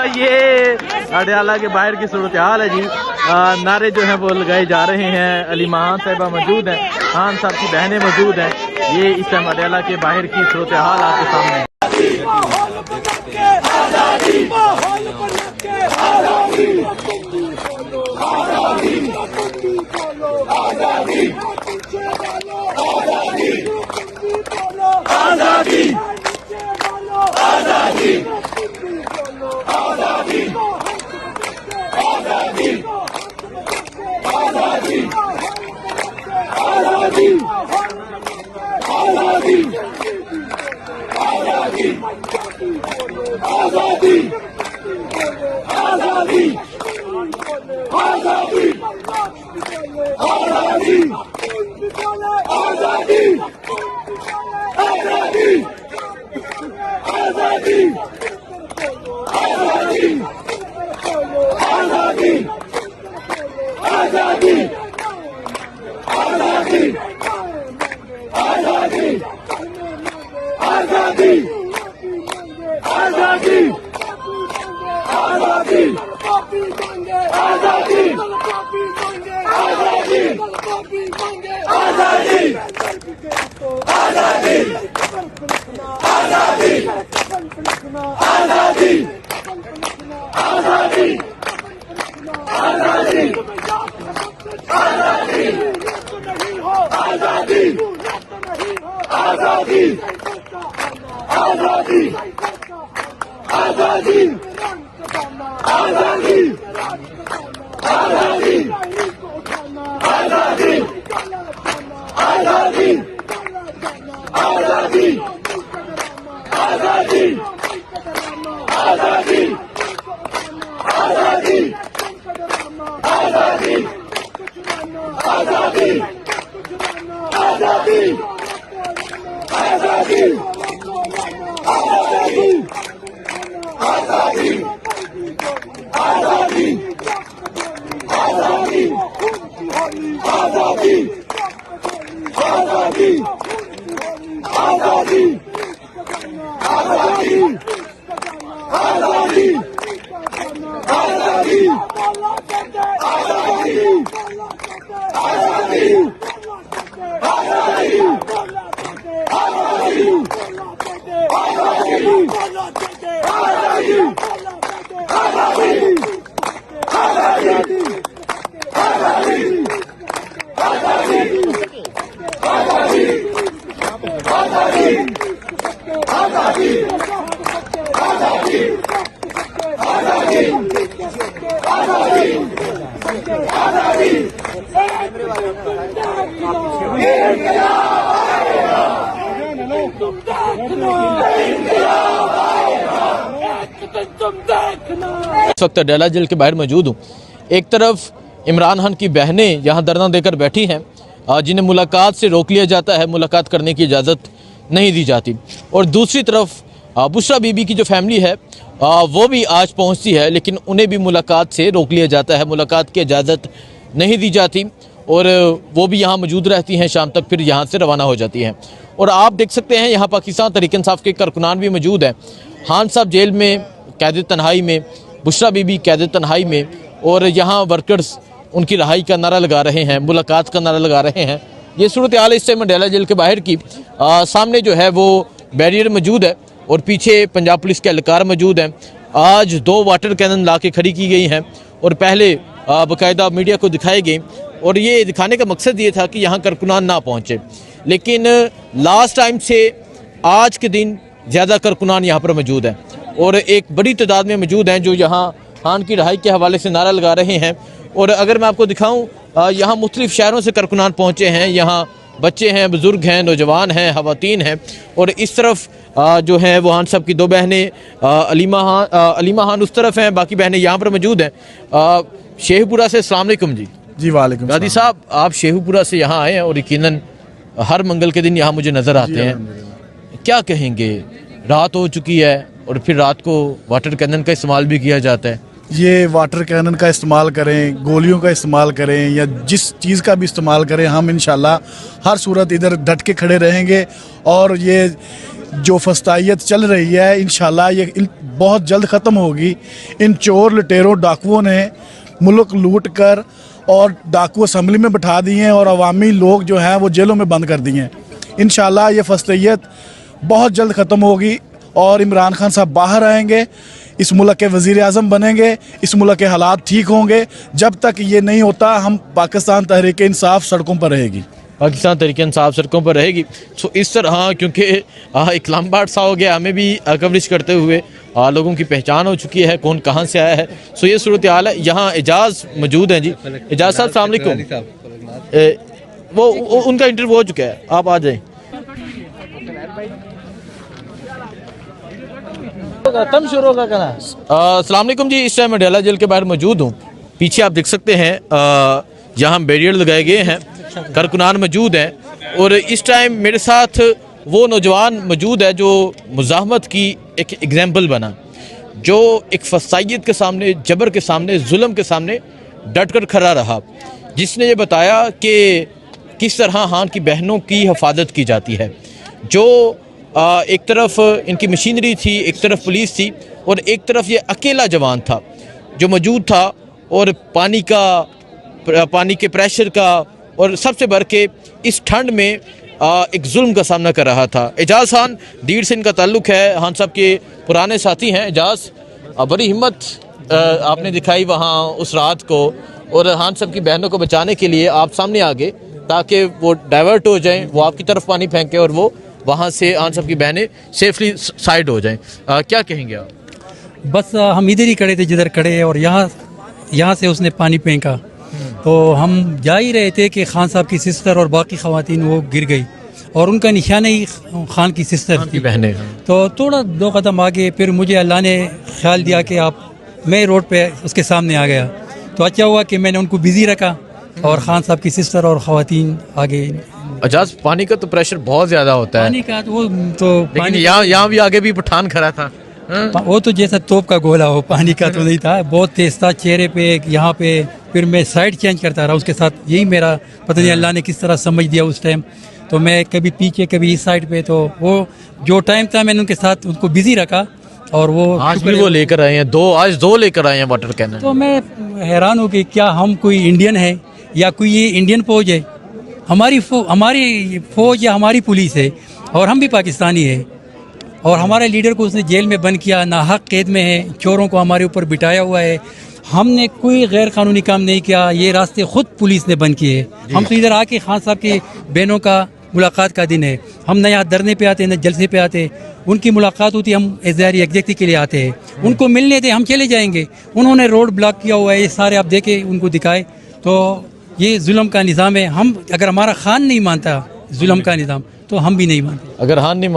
ये अडयाला के बाहर की सूरत हाल है जी। नारे जो हैं वो लगाए जा रहे हैं। अली महान साहिबा मौजूद हैं, खान साहब की बहनें मौजूद हैं। ये इस टाइम अडयाला के बाहर की सूरत हाल आपके सामने है। इस वक्त अडयाला जेल के बाहर मौजूद हूँ। एक तरफ इमरान खान की बहनें यहाँ धरना देकर बैठी हैं, जिन्हें मुलाकात से रोक लिया जाता है, मुलाकात करने की इजाज़त नहीं दी जाती। और दूसरी तरफ बुशरा बीबी की जो फैमिली है वो भी आज पहुँचती है, लेकिन उन्हें भी मुलाकात से रोक लिया जाता है, मुलाकात की इजाज़त नहीं दी जाती और वो भी यहाँ मौजूद रहती हैं, शाम तक फिर यहाँ से रवाना हो जाती हैं। और आप देख सकते हैं यहाँ पाकिस्तान तहरीक इंसाफ के कारकुनान भी मौजूद हैं। खान साहब जेल में कैद तन्हाई में, बुशरा बीबी कैद तन्हाई में, और यहाँ वर्कर्स उनकी रहाई का नारा लगा रहे हैं, मुलाकात का नारा लगा रहे हैं। ये सूरत हाल इस टाइम अडयाला जेल के बाहर की। सामने जो है वो बैरियर मौजूद है और पीछे पंजाब पुलिस के एहलकार मौजूद हैं। आज 2 वाटर कैनन ला के खड़ी की गई हैं और पहले बाकायदा मीडिया को दिखाए गए, और ये दिखाने का मकसद ये था कि यहाँ कारकुनान ना पहुँचे। लेकिन लास्ट टाइम से आज के दिन ज़्यादा कारकुनान यहाँ पर मौजूद हैं और एक बड़ी तादाद में मौजूद हैं जो यहाँ खान की रहाई के हवाले से नारा लगा रहे हैं। और अगर मैं आपको दिखाऊँ, यहाँ मुख्तलिफ़ शहरों से कारकुनान पहुँचे हैं। यहाँ बच्चे हैं, बुज़ुर्ग हैं, नौजवान हैं, ख़वातीन हैं। और इस तरफ जो हैं वो खान साहब की 2 बहनें अलीमा खान उस तरफ हैं, बाकी बहनें यहाँ पर मौजूद हैं। शेखपुरा से अस्सलाम वालेकुम जी। वालेकुम। गादी साहब, आप शेखपुरा से यहाँ आए हैं और यकीनन हर मंगल के दिन यहाँ मुझे नज़र आते हैं, क्या कहेंगे? रात हो चुकी है और फिर रात को वाटर कैनन का इस्तेमाल भी किया जाता है। ये वाटर कैनन का इस्तेमाल करें, गोलियों का इस्तेमाल करें या जिस चीज़ का भी इस्तेमाल करें, हम इंशाल्लाह हर सूरत इधर डट के खड़े रहेंगे। और ये जो फस्तायत चल रही है इंशाल्लाह ये बहुत जल्द ख़त्म होगी। इन चोर लुटेरों डाकुओं ने मुल्क लूट कर और डाकू असम्बली में बिठा दिए हैं और अवामी लोग जो हैं वो जेलों में बंद कर दिए हैं। इंशाल्लाह ये फस्तायत बहुत जल्द ख़त्म होगी और इमरान खान साहब बाहर आएंगे, इस मुल्क के वज़ीर आज़म बनेंगे, इस मुल्क के हालात ठीक होंगे। जब तक ये नहीं होता हम पाकिस्तान तहरीक इंसाफ सड़कों पर रहेगी। पाकिस्तान तहरीक इंसाफ सड़कों पर रहेगी। सो इस तरह क्योंकि एक लंबा अर्सा हो गया हमें भी कवरेज करते हुए, लोगों की पहचान हो चुकी है कौन कहाँ से आया है। सो ये सूरत हाल है। यहाँ एजाज मौजूद हैं जी। एजाज साहब अस्सलाम वालेकुम। वो उनका इंटरव्यू हो चुका है, आप आ जाएं। अस्सलाम वालेकुम जी। इस टाइम अडयाला जेल के बाहर मौजूद हूँ। पीछे आप देख सकते हैं यहाँ बैरियर लगाए गए हैं, कारकुनान मौजूद हैं और इस टाइम मेरे साथ वो नौजवान मौजूद है जो मुज़ाहमत की एक एग्जाम्पल बना, जो एक फसाइयत के सामने, जबर के सामने, जुल्म के सामने डट कर खड़ा रहा, जिसने ये बताया कि किस तरह खान की बहनों की हिफाजत की जाती है। जो एक तरफ इनकी मशीनरी थी, एक तरफ पुलिस थी और एक तरफ ये अकेला जवान था जो मौजूद था और पानी के प्रेशर का और सबसे बढ़ के इस ठंड में एक जुल्म का सामना कर रहा था। एजाज खान दीर से इनका ताल्लुक़ है, खान साहब के पुराने साथी हैं। एजाज, बड़ी हिम्मत आपने दिखाई वहाँ उस रात को और खान साहब की बहनों को बचाने के लिए आप सामने आ गए ताकि वो डाइवर्ट हो जाएं, वो आपकी तरफ पानी फेंके और वो वहाँ से खान साहब की बहनें सेफली साइड हो जाएं। क्या कहेंगे आप? बस हम इधर ही खड़े थे जिधर खड़े, और यहाँ से उसने पानी फेंका तो हम जा ही रहे थे कि खान साहब की सिस्टर और बाकी ख़वातीन वो गिर गई और उनका निशान ही खान की सिस्टर की बहनें। तो थोड़ा 2 कदम आगे फिर मुझे अल्लाह ने ख्याल दिया कि मैं रोड पे उसके सामने आ गया। तो अच्छा हुआ कि मैंने उनको बिजी रखा और खान साहब की सिस्टर और ख़वातीन आगे। एजाज, पानी का तो प्रेशर बहुत ज़्यादा होता है। पानी का तो पानी यहाँ भी आगे भी पठान खड़ा था। वो तो जैसा तोप का गोला हो, पानी का तो नहीं था, बहुत तेज था चेहरे पे, यहाँ पे। फिर मैं साइड चेंज करता रहा उसके साथ, यही मेरा पता नहीं अल्लाह ने किस तरह समझ दिया उस टाइम। तो मैं कभी पीछे कभी इस साइड पे, तो वो जो टाइम था मैंने उनके साथ उनको बिजी रखा और वो आज भी वो लेकर आए हैं दो लेकर आए हैं वाटर कैनन। तो मैं हैरान हूँ कि क्या हम कोई इंडियन है या कोई ये इंडियन फौज है? हमारी फौज या हमारी पुलिस है और हम भी पाकिस्तानी है। और हमारे लीडर को उसने जेल में बंद किया, नाहक कैद में है, चोरों को हमारे ऊपर बिठाया हुआ है। हमने कोई गैर कानूनी काम नहीं किया, ये रास्ते खुद पुलिस ने बंद किए। हम तो इधर आके खान साहब की बहनों का मुलाकात का दिन है, हम न यहाँ धरने पे आते न जलसे पे आते। उनकी मुलाकात होती, हम एज़हारी एग्जेक्टिव के लिए आते हैं, उनको मिलने दे, हम चले जाएंगे। उन्होंने रोड ब्लॉक किया हुआ है, ये सारे आप देखे उनको दिखाए। तो ये जुल्म का निज़ाम है। हम अगर हमारा खान नहीं मानता जुल्म का निज़ाम तो हम भी नहीं मानते। अगर खान नहीं